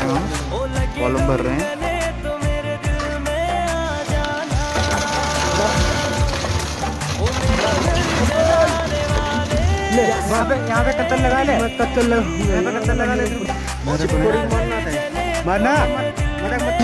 हैं हम, कॉलम भर रहे हैं। यहाँ पे कत्तल लगा ले, कत्तल लगा ले, मारना, मत